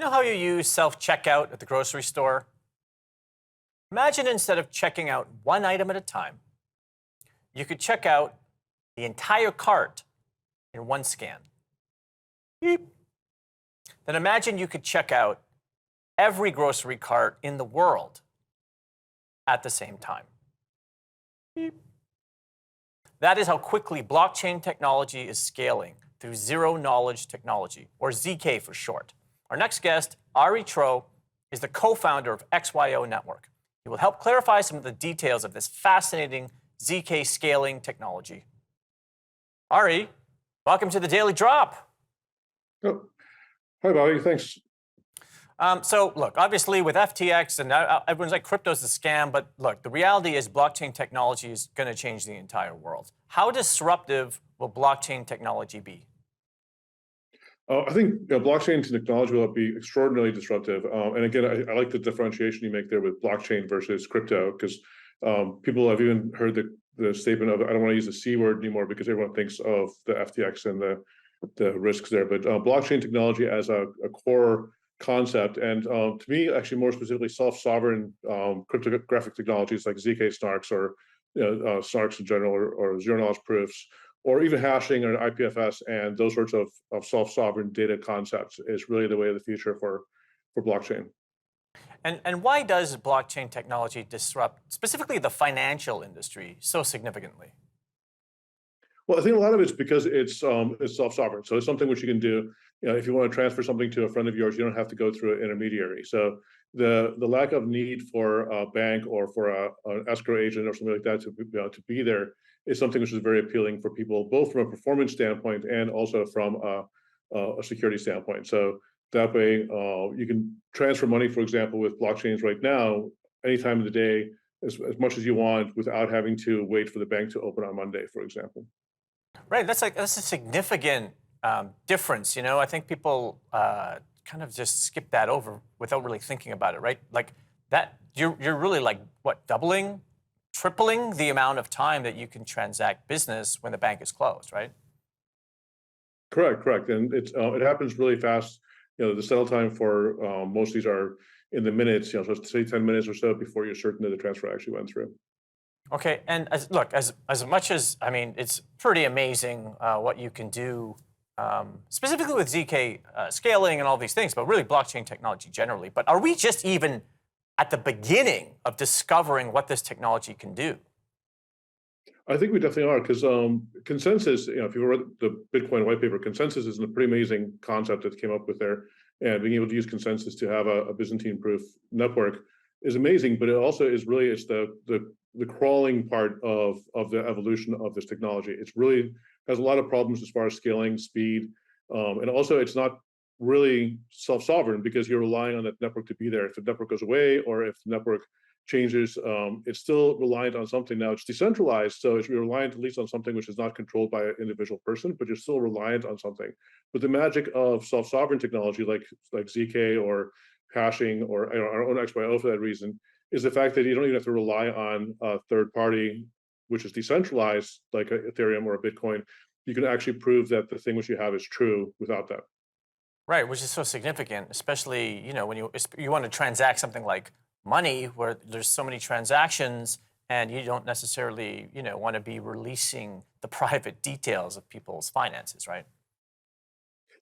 know how you use self-checkout at the grocery store? Imagine instead of checking out one item at a time, you could check out the entire cart in one scan. Beep. Then imagine you could check out every grocery cart in the world at the same time. Beep. That is how quickly blockchain technology is scaling through zero-knowledge technology, or ZK for short. Our next guest, Arie Trouw, is the co-founder of XYO Network. He will help clarify some of the details of this fascinating ZK scaling technology. Arie, welcome to the Daily Drop. Oh, hi, Bobby. Thanks. So look, obviously with FTX and everyone's like crypto's a scam, but look, the reality is blockchain technology is going to change the entire world. How disruptive will blockchain technology be? I think blockchain technology will be extraordinarily disruptive. And again, I like the differentiation you make there with blockchain versus crypto, because people have even heard the statement of, I don't want to use the C word anymore because everyone thinks of the FTX and the risks there. But blockchain technology as a core concept, and to me, actually more specifically, self-sovereign cryptographic technologies like ZK snarks or snarks in general, or zero-knowledge proofs, or even hashing or IPFS and those sorts of self-sovereign data concepts is really the way of the future for blockchain. And why does blockchain technology disrupt specifically the financial industry so significantly? Well, I think a lot of it's because it's self-sovereign. So it's something which you can do. If you want to transfer something to a friend of yours, you don't have to go through an intermediary. So the lack of need for a bank or for an escrow agent or something like that to be there is something which is very appealing for people, both from a performance standpoint and also from a security standpoint. So that way, you can transfer money, for example, with blockchains right now, any time of the day, as much as you want, without having to wait for the bank to open on Monday, for example. Right, that's a significant difference. I think people kind of just skip that over without really thinking about it, right? Like that, you're really like what, doubling, tripling the amount of time that you can transact business when the bank is closed, right? Correct, and it happens really fast. The settle time for most of these are in the minutes. So say 10 minutes or so before you're certain that the transfer actually went through. Okay, and as much as, I mean, it's pretty amazing what you can do, specifically with ZK scaling and all these things, but really blockchain technology generally. But are we just even at the beginning of discovering what this technology can do? I think we definitely are, because consensus, if you read the Bitcoin white paper, consensus is a pretty amazing concept that came up with there. And being able to use consensus to have a Byzantine-proof network is amazing, but it also is really, it's the crawling part of the evolution of this technology. It's really has a lot of problems as far as scaling, speed, and also it's not really self-sovereign because you're relying on that network to be there. If the network goes away or if the network changes, it's still reliant on something. Now it's decentralized, so it's reliant at least on something which is not controlled by an individual person, but you're still reliant on something. But the magic of self-sovereign technology like ZK or hashing or our own XYO for that reason is the fact that you don't even have to rely on a third party, which is decentralized, like Ethereum or a Bitcoin. You can actually prove that the thing which you have is true without that. Right, which is so significant, especially when you want to transact something like money, where there's so many transactions, and you don't necessarily want to be releasing the private details of people's finances, right?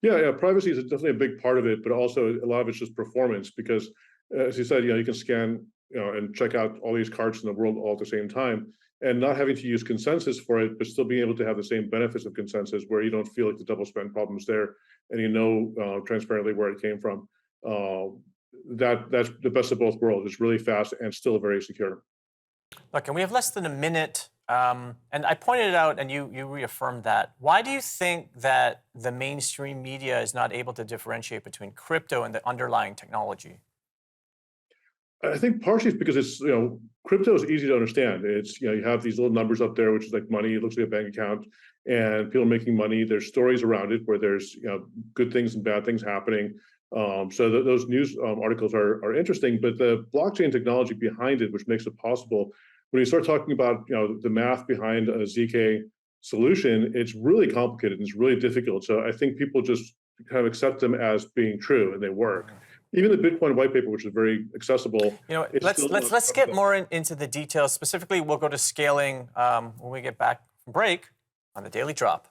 Yeah, privacy is definitely a big part of it, but also a lot of it's just performance because, as you said, you can scan, and check out all these cards in the world all at the same time, and not having to use consensus for it, but still being able to have the same benefits of consensus, where you don't feel like the double spend problem's there, and transparently where it came from. That's the best of both worlds. It's really fast and still very secure. Look, and we have less than a minute, and I pointed it out, and you reaffirmed that. Why do you think that the mainstream media is not able to differentiate between crypto and the underlying technology? I think partially it's because it's, crypto is easy to understand. It's, you have these little numbers up there, which is like money. It looks like a bank account, and people are making money. There's stories around it where there's, good things and bad things happening. So those news articles are interesting, but the blockchain technology behind it, which makes it possible, when you start talking about, the math behind a ZK solution, it's really complicated and it's really difficult. So I think people just kind of accept them as being true, and they work. Even the Bitcoin white paper, which is very accessible, You know, is still not let's get covered. more into the details. Specifically, we'll go to scaling when we get back from break on the Daily Drop.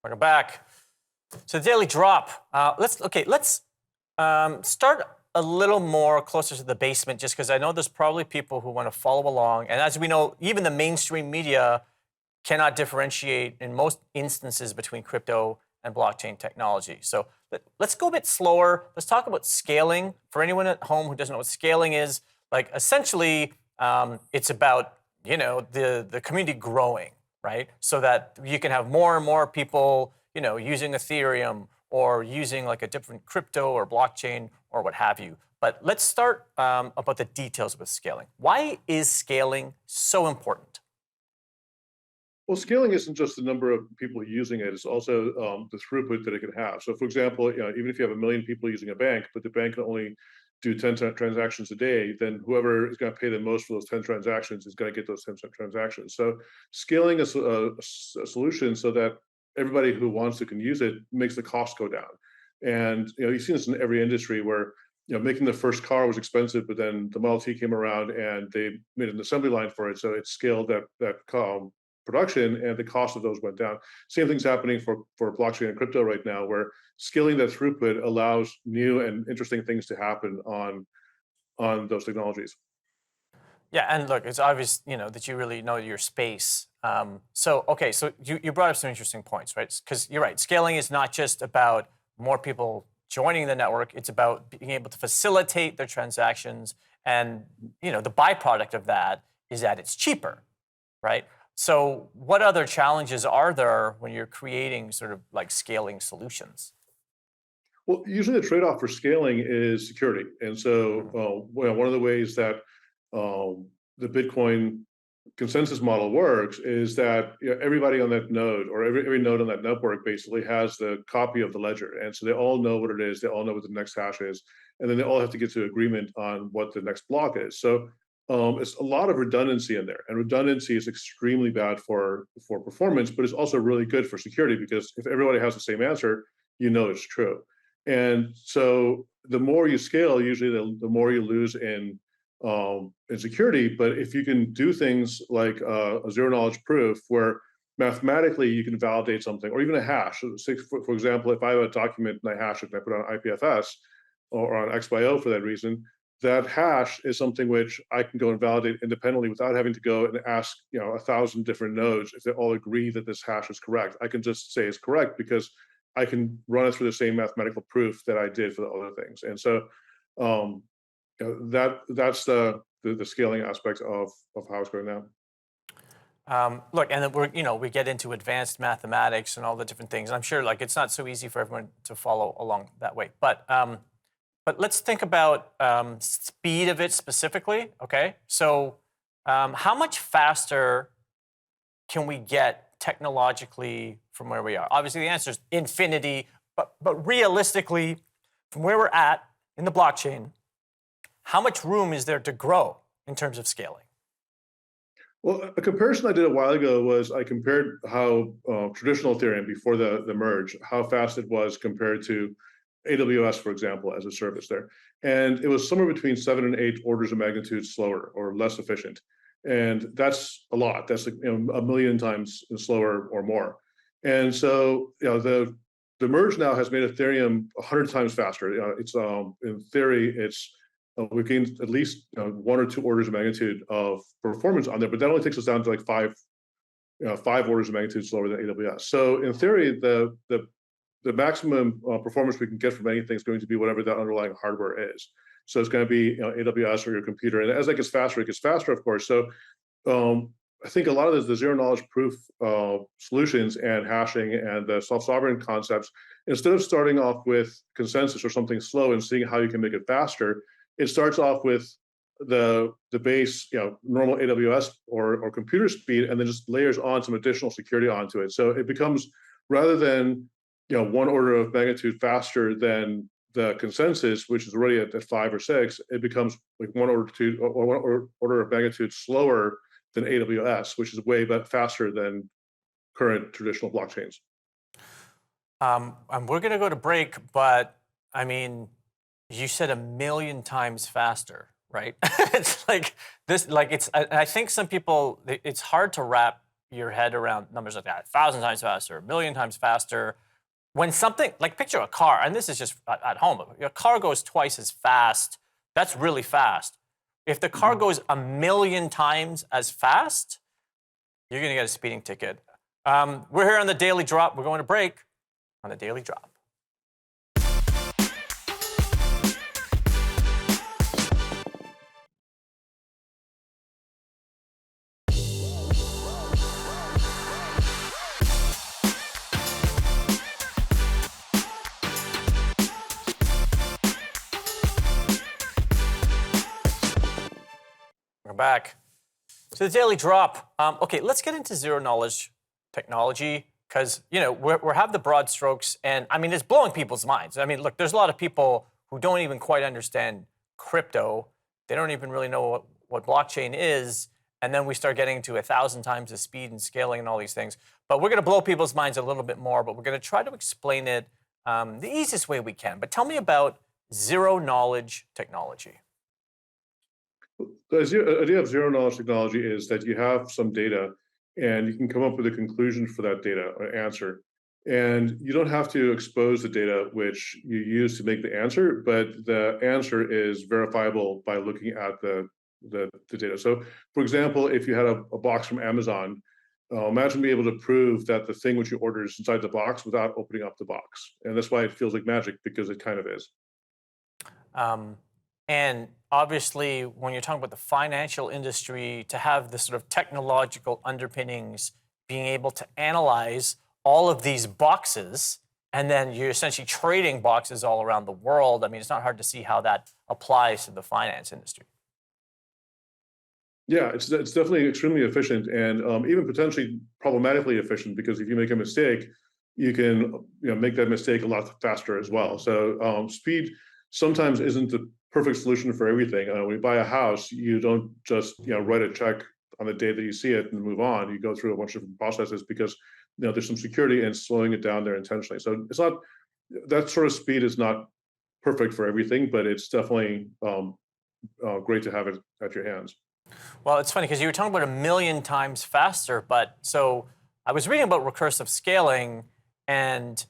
Welcome back. So the Daily Drop. Let's start a little more closer to the basement, just because I know there's probably people who want to follow along. And as we know, even the mainstream media cannot differentiate in most instances between crypto and blockchain technology. So let's go a bit slower. Let's talk about scaling. For anyone at home who doesn't know what scaling is, like essentially, it's about the community growing, right? So that you can have more and more people, using Ethereum or using like a different crypto or blockchain or what have you. But let's start about the details with scaling. Why is scaling so important? Well, scaling isn't just the number of people using it; it's also the throughput that it can have. So, for example, even if you have 1 million people using a bank, but the bank can only do 10 transactions a day, then whoever is going to pay the most for those 10 transactions is going to get those 10 transactions. So, scaling is a solution so that everybody who wants to can use it, makes the cost go down. And you've seen this in every industry where making the first car was expensive, but then the Model T came around and they made an assembly line for it, so it scaled that production, and the cost of those went down. Same thing's happening for blockchain and crypto right now, where scaling that throughput allows new and interesting things to happen on those technologies. Yeah, and look, it's obvious, that you really know your space. So you brought up some interesting points, right? Because you're right, scaling is not just about more people joining the network. It's about being able to facilitate their transactions, and the byproduct of that is that it's cheaper, right? So what other challenges are there when you're creating sort of like scaling solutions? Well, usually the trade-off for scaling is security. And so one of the ways that the Bitcoin consensus model works is that everybody on that node, or every node on that network, basically has the copy of the ledger. And so they all know what it is, they all know what the next hash is, and then they all have to get to agreement on what the next block is. So it's a lot of redundancy in there, and redundancy is extremely bad for performance, but it's also really good for security, because if everybody has the same answer, it's true. And so the more you scale, usually the more you lose in security. But if you can do things like a zero knowledge proof, where mathematically you can validate something, or even a hash. So for example, if I have a document and I hash it and I put it on IPFS or on XYO for that reason, that hash is something which I can go and validate independently without having to go and ask 1,000 different nodes if they all agree that this hash is correct. I can just say it's correct because I can run it through the same mathematical proof that I did for the other things. And so that's the scaling aspect of how it's going now. Look, and then we get into advanced mathematics and all the different things. And I'm sure it's not so easy for everyone to follow along that way. But let's think about speed of it specifically. Okay, so how much faster can we get technologically from where we are? Obviously, the answer is infinity. But realistically, from where we're at in the blockchain, how much room is there to grow in terms of scaling? Well, a comparison I did a while ago was I compared how traditional Ethereum before the merge, how fast it was compared to AWS, for example, as a service there. And it was somewhere between 7 and 8 orders of magnitude slower or less efficient. And that's a lot. That's 1,000,000 times slower or more. And so the merge now has made Ethereum 100 times faster. It's in theory, we've gained at least 1 or 2 orders of magnitude of performance on there, but that only takes us down to like 5 orders of magnitude slower than AWS. So in theory, the maximum performance we can get from anything is going to be whatever that underlying hardware is. So it's going to be AWS or your computer, and as that gets faster, it gets faster, of course. So I think a lot of the zero knowledge proof solutions and hashing and the self-sovereign concepts, instead of starting off with consensus or something slow and seeing how you can make it faster, it starts off with the base, normal AWS or computer speed, and then just layers on some additional security onto it. So it becomes, rather than 1 order of magnitude faster than the consensus, which is already at 5 or 6, it becomes like one order of magnitude slower than AWS, which is way faster than current traditional blockchains. And we're going to go to break, but I mean, you said 1,000,000 times faster, right? It's like this, like I think some people, it's hard to wrap your head around numbers like that. 1,000 times faster, 1,000,000 times faster. When something, like picture a car, and this is just at home, a car goes twice as fast, that's really fast. If the car goes 1,000,000 times as fast, you're going to get a speeding ticket. We're here on the Daily Drop. We're going to break on the Daily Drop. We're back. So the Daily Drop. Okay, let's get into zero knowledge technology, because we have the broad strokes, and I mean it's blowing people's minds. I mean, look, there's a lot of people who don't even quite understand crypto. They don't even really know what blockchain is, and then we start getting to 1,000 times the speed and scaling and all these things. But we're going to blow people's minds a little bit more. But we're going to try to explain it the easiest way we can. But tell me about zero knowledge technology. The idea of zero knowledge technology is that you have some data and you can come up with a conclusion for that data or answer. And you don't have to expose the data which you use to make the answer, but the answer is verifiable by looking at the data. So for example, if you had a box from Amazon, imagine being able to prove that the thing which you ordered is inside the box without opening up the box. And that's why it feels like magic, because it kind of is. And obviously, when you're talking about the financial industry, to have the sort of technological underpinnings, being able to analyze all of these boxes, and then you're essentially trading boxes all around the world. I mean, it's not hard to see how that applies to the finance industry. Yeah, it's definitely extremely efficient, and even potentially problematically efficient, because if you make a mistake, you can make that mistake a lot faster as well. So speed sometimes isn't the perfect solution for everything. When you buy a house, you don't just write a check on the day that you see it and move on. You go through a bunch of different processes because there's some security in slowing it down there intentionally. So it's not, that sort of speed is not perfect for everything, but it's definitely great to have it at your hands. Well, it's funny because you were talking about 1,000,000 times faster, but so I was reading about recursive scaling, and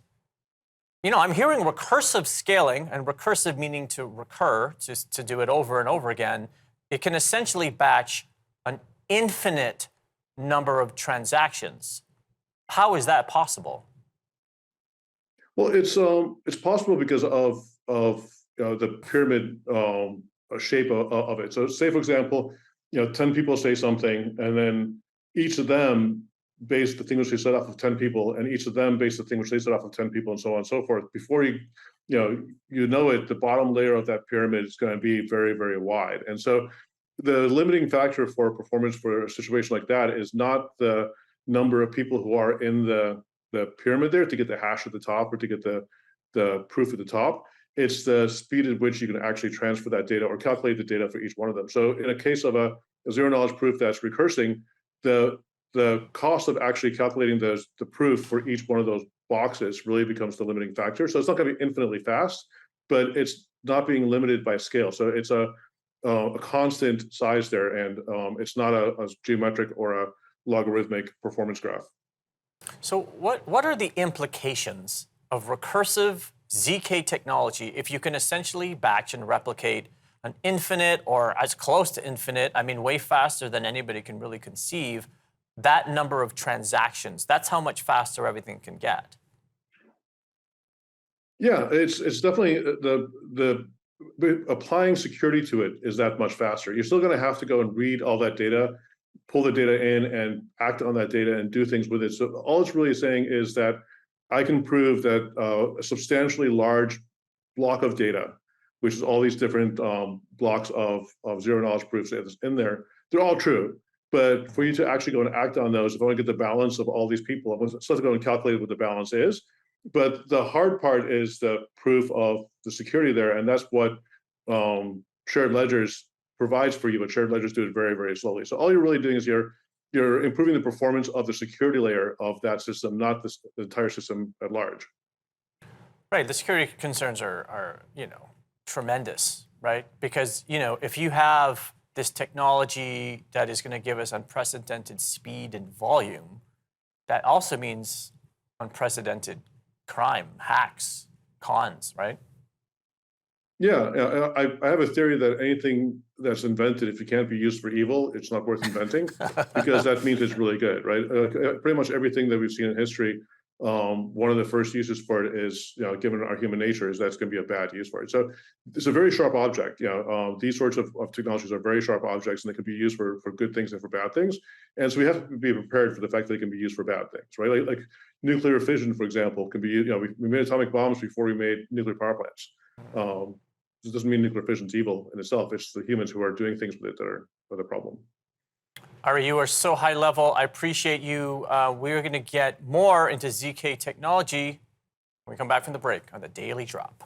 I'm hearing recursive scaling, and recursive meaning to recur, to do it over and over again. It can essentially batch an infinite number of transactions. How is that possible? Well, it's possible because of the pyramid shape of it. So say, for example, 10 people say something, and then each of them base the thing which they set off of 10 people, and each of them base the thing which they set off of 10 people, and so on and so forth. Before you know it, the bottom layer of that pyramid is going to be very, very wide. And so the limiting factor for performance for a situation like that is not the number of people who are in the pyramid there to get the hash at the top or to get the proof at the top. It's the speed at which you can actually transfer that data or calculate the data for each one of them. So in a case of a zero knowledge proof that's recursing, the cost of actually calculating the proof for each one of those boxes really becomes the limiting factor. So it's not going to be infinitely fast, but it's not being limited by scale. So it's a constant size there, and it's not a geometric or a logarithmic performance graph. So what are the implications of recursive ZK technology if you can essentially batch and replicate an infinite, or as close to infinite, I mean way faster than anybody can really conceive, that number of transactions? That's how much faster everything can get. Yeah, it's definitely the applying security to it is that much faster. You're still going to have to go and read all that data, pull the data in, and act on that data and do things with it. So all it's really saying is that I can prove that a substantially large block of data, which is all these different blocks of zero knowledge proofs that's in there, they're all true. But for you to actually go and act on those, if I want to get the balance of all these people, I still have to go and calculate what the balance is. But the hard part is the proof of the security there, and that's what shared ledgers provides for you. But shared ledgers do it very, very slowly. So all you're really doing is you're improving the performance of the security layer of that system, not the entire system at large. Right. The security concerns are tremendous, right? Because if you have this technology that is going to give us unprecedented speed and volume, that also means unprecedented crime, hacks, cons, right? Yeah, I have a theory that anything that's invented, if it can't be used for evil, it's not worth inventing, because that means it's really good, right? Pretty much everything that we've seen in history, one of the first uses for it is, given our human nature, is that's going to be a bad use for it. So it's a very sharp object. These sorts of technologies are very sharp objects, and they can be used for good things and for bad things. And so we have to be prepared for the fact that they can be used for bad things, right? Like nuclear fission, for example, can be used. We made atomic bombs before we made nuclear power plants. It doesn't mean nuclear fission is evil in itself. It's the humans who are doing things with it that are the problem. Arie, you are so high level. I appreciate you. We're going to get more into ZK technology when we come back from the break on the Daily Drop.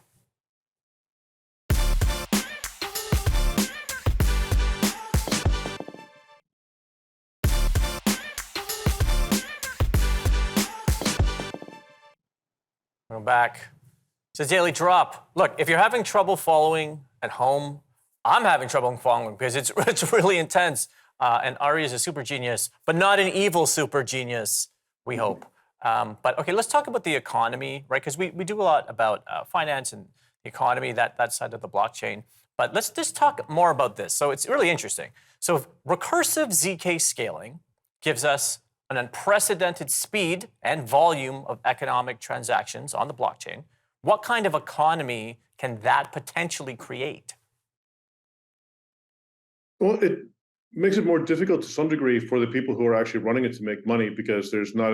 We're back. It's a Daily Drop. Look, if you're having trouble following at home, I'm having trouble following because it's really intense. And Arie is a super genius, but not an evil super genius, we hope. But okay, let's talk about the economy, right? Because we do a lot about finance and the economy, that side of the blockchain. But let's just talk more about this. So it's really interesting. So recursive ZK scaling gives us an unprecedented speed and volume of economic transactions on the blockchain. What kind of economy can that potentially create? Well, it makes it more difficult to some degree for the people who are actually running it to make money, because there's not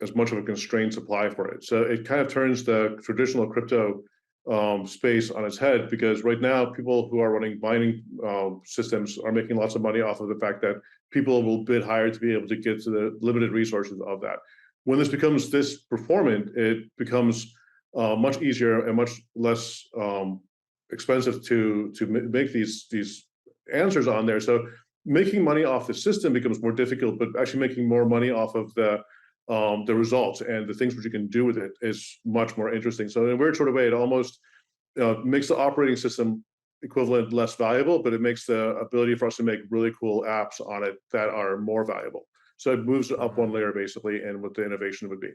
as much of a constrained supply for it. So it kind of turns the traditional crypto space on its head, because right now people who are running mining systems are making lots of money off of the fact that people will bid higher to be able to get to the limited resources of that. When this becomes this performant, it becomes much easier and much less expensive to make these answers on there. So making money off the system becomes more difficult, but actually making more money off of the results and the things which you can do with it is much more interesting. So in a weird sort of way, it almost makes the operating system equivalent less valuable, but it makes the ability for us to make really cool apps on it that are more valuable. So it moves it up one layer basically, and what the innovation would be.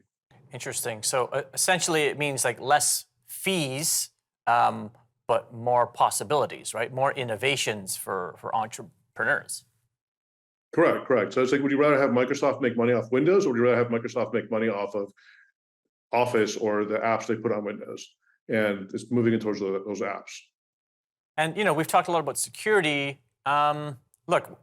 Interesting. So essentially it means like less fees, but more possibilities, right? More innovations for entrepreneurs. Correct. So it's like, would you rather have Microsoft make money off Windows, or would you rather have Microsoft make money off of Office or the apps they put on Windows? And it's moving it towards those apps. And we've talked a lot about security. Look,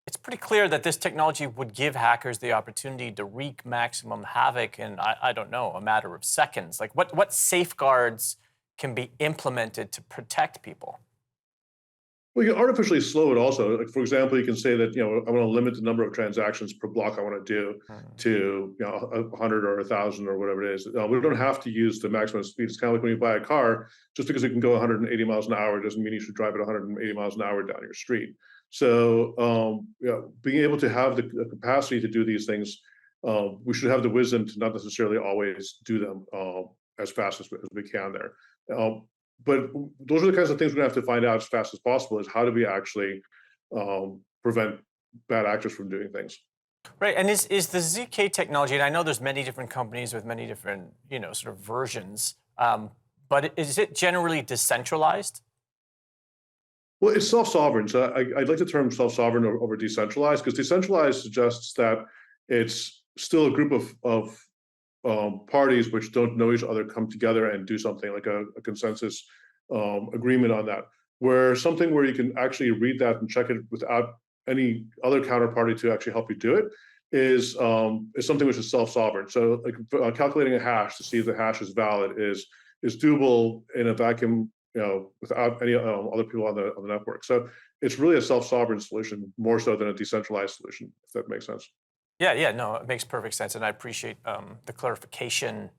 it's pretty clear that this technology would give hackers the opportunity to wreak maximum havoc in, I don't know, a matter of seconds. Like what safeguards can be implemented to protect people? Well, you can artificially slow it also. Like, for example, you can say that, I want to limit the number of transactions per block I want to do to 100 or 1,000 or whatever it is. We don't have to use the maximum speed. It's kind of like when you buy a car, just because it can go 180 miles an hour doesn't mean you should drive at 180 miles an hour down your street. So being able to have the capacity to do these things, we should have the wisdom to not necessarily always do them as fast as we can there. But those are the kinds of things we're going to have to find out as fast as possible, is how do we actually prevent bad actors from doing things. Right, and is the ZK technology, and I know there's many different companies with many different, sort of versions, but is it generally decentralized? Well, it's self-sovereign. So I'd like the term self-sovereign over decentralized, because decentralized suggests that it's still a group of parties which don't know each other come together and do something like a consensus agreement on that. Where something where you can actually read that and check it without any other counterparty to actually help you do it is something which is self-sovereign. So like calculating a hash to see if the hash is valid is doable in a vacuum, without any other people on the network. So it's really a self-sovereign solution more so than a decentralized solution, if that makes sense. Yeah, no, it makes perfect sense, and I appreciate the clarification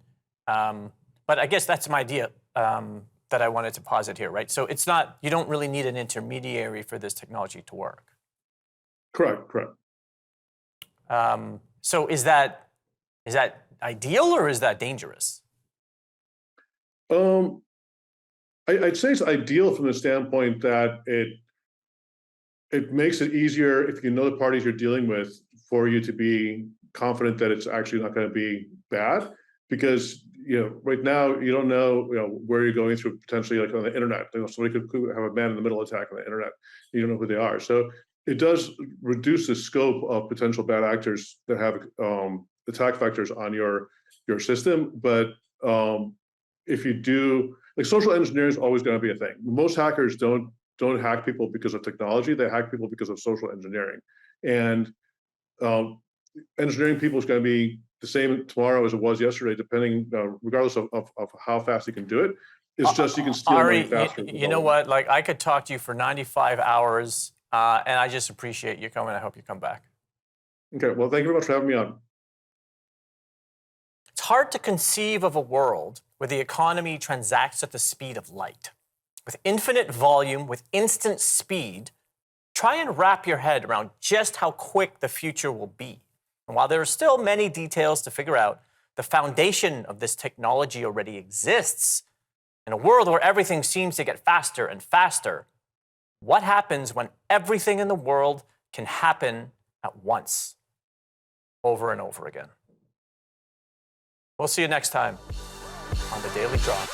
But I guess that's my idea that I wanted to posit here, right? So it's not, you don't really need an intermediary for this technology to work. Correct. So is that ideal or is that dangerous? I'd say it's ideal from the standpoint that it makes it easier if you know the parties you're dealing with for you to be confident that it's actually not going to be bad, because right now you don't know where you're going through, potentially like on the internet. Somebody could have a man in the middle attack on the internet. You don't know who they are. So it does reduce the scope of potential bad actors that have attack vectors on your system. But if you do, like, social engineering is always going to be a thing. Most hackers don't hack people because of technology. They hack people because of social engineering. And engineering people is going to be the same tomorrow as it was yesterday, depending, regardless of how fast you can do it. It's just you can steal money faster. You know what? Like, I could talk to you for 95 hours, and I just appreciate you coming. I hope you come back. Okay. Well, thank you very much for having me on. It's hard to conceive of a world where the economy transacts at the speed of light. With infinite volume, with instant speed, try and wrap your head around just how quick the future will be. And while there are still many details to figure out, the foundation of this technology already exists. In a world where everything seems to get faster and faster, what happens when everything in the world can happen at once, over and over again? We'll see you next time on The Daily Drop.